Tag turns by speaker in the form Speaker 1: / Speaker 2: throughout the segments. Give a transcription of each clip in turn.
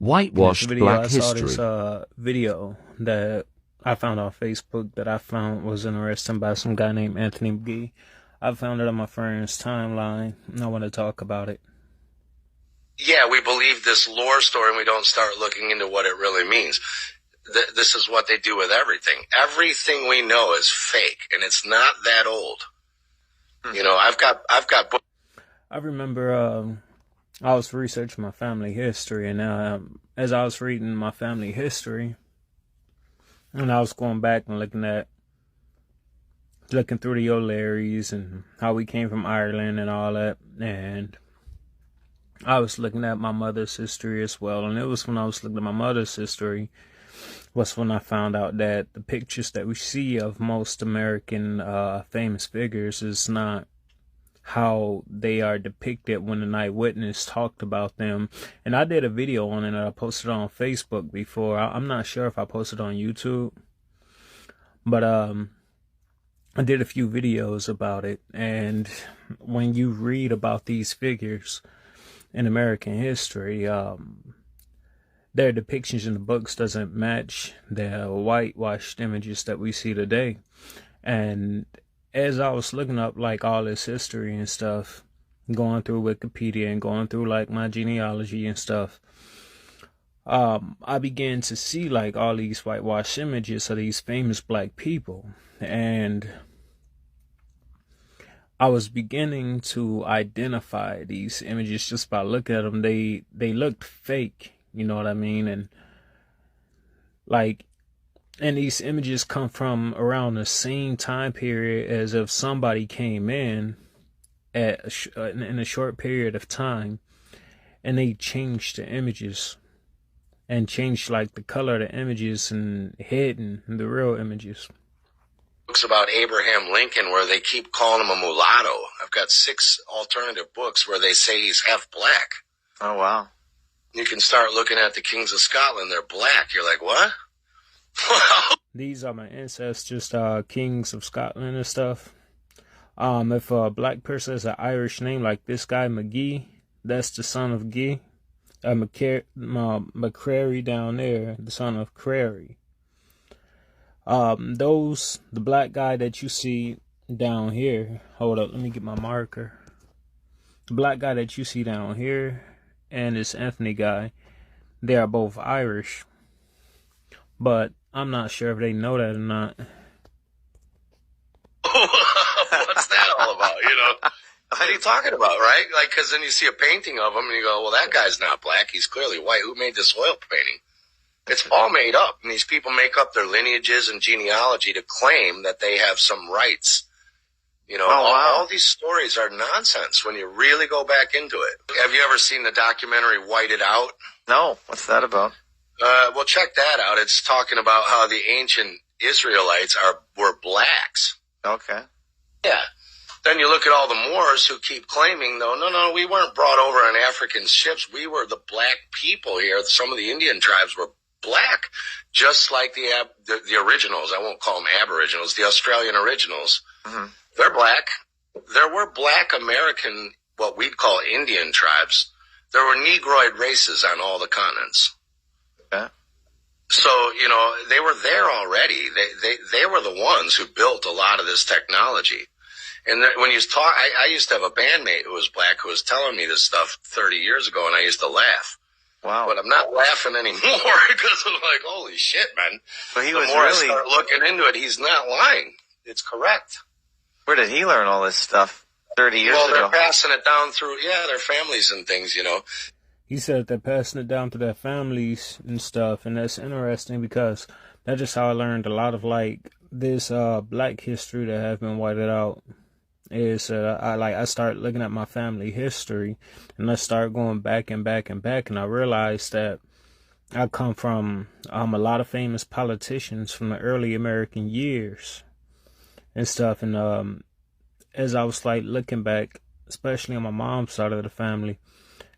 Speaker 1: Whitewashed Black
Speaker 2: I saw this
Speaker 1: History.
Speaker 2: video that I found on Facebook that I found was interesting by some guy named Anthony McGee. I found it on my friend's timeline, and I want to talk about it.
Speaker 3: Yeah, we believe this lore story and we don't start looking into what it really means. This is what they do with everything. Everything we know is fake, and it's not that old. You know, I've got books.
Speaker 2: I remember I was researching my family history, and as I was reading my family history, and I was going back and looking through the O'Learys and how we came from Ireland and all that, and I was looking at my mother's history as well. And it was when I was looking at my mother's history was when I found out that the pictures that we see of most American famous figures is not how they are depicted when an eyewitness talked about them. And I did a video on it that I posted on Facebook before. I'm not sure if I posted on YouTube, but I did a few videos about it. And when you read about these figures in American history, their depictions in the books doesn't match the whitewashed images that we see today. And as I was looking up like all this history and stuff, going through Wikipedia and going through like my genealogy and stuff, I began to see like all these whitewashed images of these famous black people. And I was beginning to identify these images just by looking at them. They looked fake, you know what I mean? And these images come from around the same time period as if somebody came in in a short period of time, and they changed the images and changed like the color of the images and hidden the real images.
Speaker 3: Books about Abraham Lincoln where they keep calling him a mulatto. I've got 6 alternative books where they say he's half black.
Speaker 4: Oh, wow.
Speaker 3: You can start looking at the kings of Scotland. They're black. You're like, what?
Speaker 2: These are my ancestors, kings of Scotland and stuff. If a black person has an Irish name like this guy, McGee, that's the son of Gee. McCrary down there, the son of Crary. The black guy that you see down here, hold up, let me get my marker. The black guy that you see down here and this Anthony guy, they are both Irish. But I'm not sure if they know that or not.
Speaker 3: What's that all about, you know? What are you talking about, right? Like, because then you see a painting of him and you go, well, that guy's not black. He's clearly white. Who made this oil painting? It's all made up. And these people make up their lineages and genealogy to claim that they have some rights. You know, all these stories are nonsense when you really go back into it. Have you ever seen the documentary Whited Out?
Speaker 4: No. What's that about?
Speaker 3: Well, check that out. It's talking about how the ancient Israelites were blacks.
Speaker 4: Okay.
Speaker 3: Yeah. Then you look at all the Moors who keep claiming, though, no, we weren't brought over on African ships. We were the black people here. Some of the Indian tribes were black, just like the originals. I won't call them aboriginals, the Australian originals.
Speaker 4: Mm-hmm.
Speaker 3: They're black. There were black American, what we'd call Indian tribes. There were Negroid races on all the continents.
Speaker 4: Yeah.
Speaker 3: So, you know, they were there already. They were the ones who built a lot of this technology. And when you talk, I used to have a bandmate who was black who was telling me this stuff 30 years ago, and I used to laugh.
Speaker 4: Wow.
Speaker 3: But I'm not laughing anymore because I'm like, holy shit, man.
Speaker 4: So he
Speaker 3: the
Speaker 4: was
Speaker 3: more
Speaker 4: really...
Speaker 3: I start looking into it, he's not lying. It's correct.
Speaker 4: Where did he learn all this stuff 30 years ago?
Speaker 3: Well, they're passing it down through, their families and things, you know.
Speaker 2: He said they're passing it down to their families and stuff, and that's interesting because that's just how I learned a lot of like this black history that have been whited out. Is I start looking at my family history, and I start going back and back and back, and I realized that I come from a lot of famous politicians from the early American years and stuff. And as I was like looking back, especially on my mom's side of the family,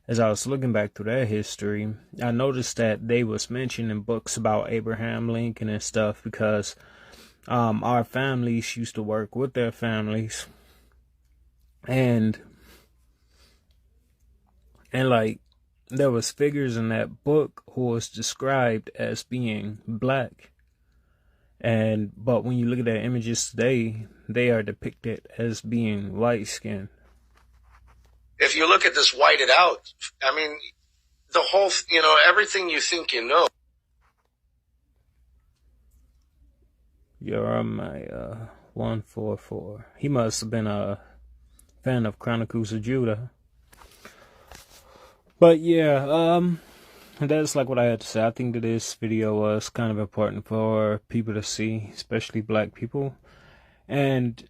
Speaker 2: as I was looking back through their history, I noticed that they was mentioned in books about Abraham Lincoln and stuff because our families used to work with their families. And like there was figures in that book who was described as being black. But when you look at their images today, they are depicted as being light skinned.
Speaker 3: If you look at this whited out, I mean, the whole, everything you think you know.
Speaker 2: You're my 144. He must have been a fan of Chronicles of Judah. But yeah, that's like what I had to say. I think that this video was kind of important for people to see, especially black people. And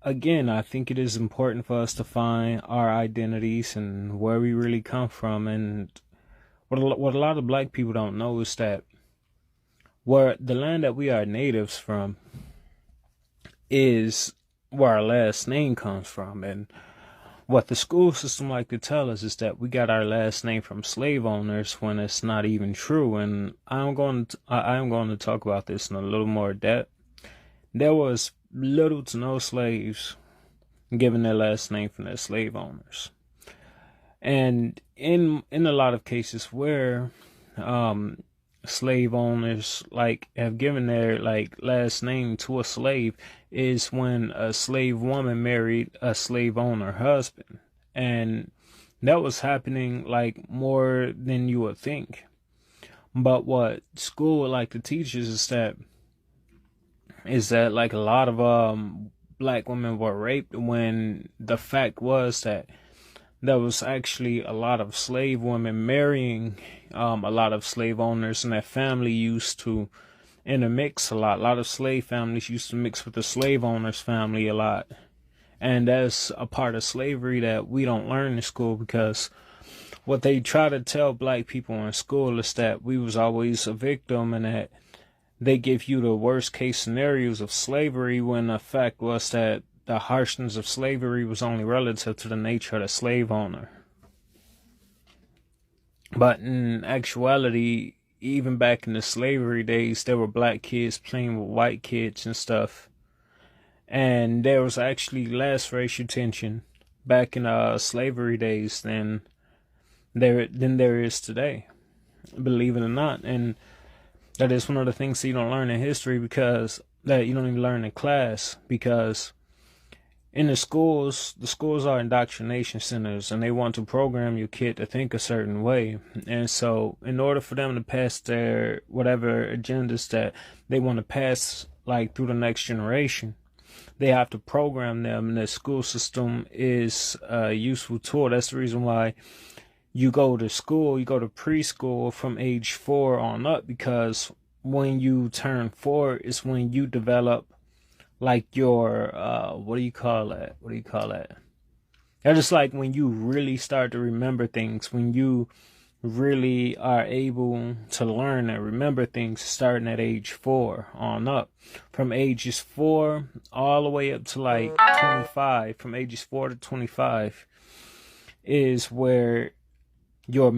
Speaker 2: again, I think it is important for us to find our identities and where we really come from. And what a lot of black people don't know is that where the land that we are natives from is where our last name comes from. And what the school system like to tell us is that we got our last name from slave owners when it's not even true. And I am going to talk about this in a little more depth. There was little to no slaves given their last name from their slave owners. And in a lot of cases where slave owners have given their last name to a slave is when a slave woman married a slave owner husband, and that was happening more than you would think. But what school would like to teach us is that a lot of black women were raped, when the fact was that there was actually a lot of slave women marrying a lot of slave owners, and their family used to intermix a lot. A lot of slave families used to mix with the slave owner's family a lot. And that's a part of slavery that we don't learn in school, because what they try to tell black people in school is that we was always a victim, and that they give you the worst case scenarios of slavery, when the fact was that the harshness of slavery was only relative to the nature of the slave owner. But in actuality, even back in the slavery days, there were black kids playing with white kids and stuff. And there was actually less racial tension back in slavery days than there is today, believe it or not. And that is one of the things that you don't learn in history, because that you don't even learn in class, because in the schools are indoctrination centers, and they want to program your kid to think a certain way. And so in order for them to pass their whatever agendas that they want to pass through the next generation, they have to program them. And the school system is a useful tool. That's the reason why you go to preschool from age 4 on up, because when you turn 4 is when you develop your what do you call that? That's just when you really start to remember things, when you really are able to learn and remember things, starting at age 4 on up. From ages 4 all the way up to 25, from ages 4 to 25 is where your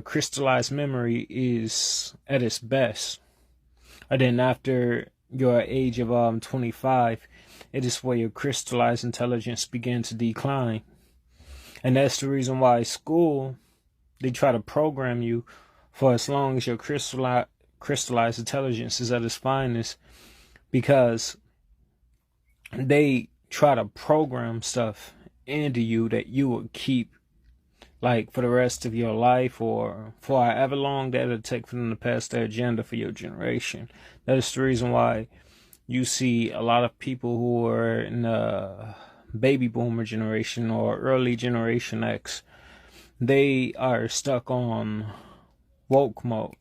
Speaker 2: crystallized memory is at its best. And then after your age of 25, it is where your crystallized intelligence begins to decline. And that's the reason why school, they try to program you for as long as your crystallized intelligence is at its finest, because they try to program stuff into you that you would keep for the rest of your life, or for however long that it'll take for them to pass their agenda for your generation. That is the reason why you see a lot of people who are in the baby boomer generation or early generation X, they are stuck on woke mode.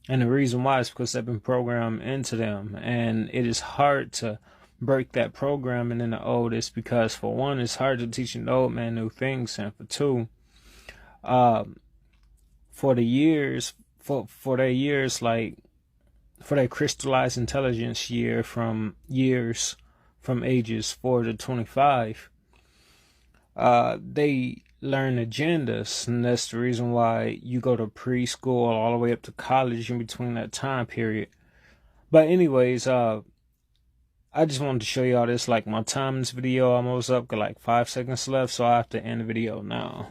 Speaker 2: And the reason why is because they've been programmed into them. And it is hard to break that programming in the oldest, because for one, it's hard to teach an old man new things, and for two, for their crystallized intelligence from ages 4 to 25, they learn agendas, and that's the reason why you go to preschool all the way up to college in between that time period. But anyways, I just wanted to show y'all this. My time in this video almost up, got 5 seconds left, so I have to end the video now.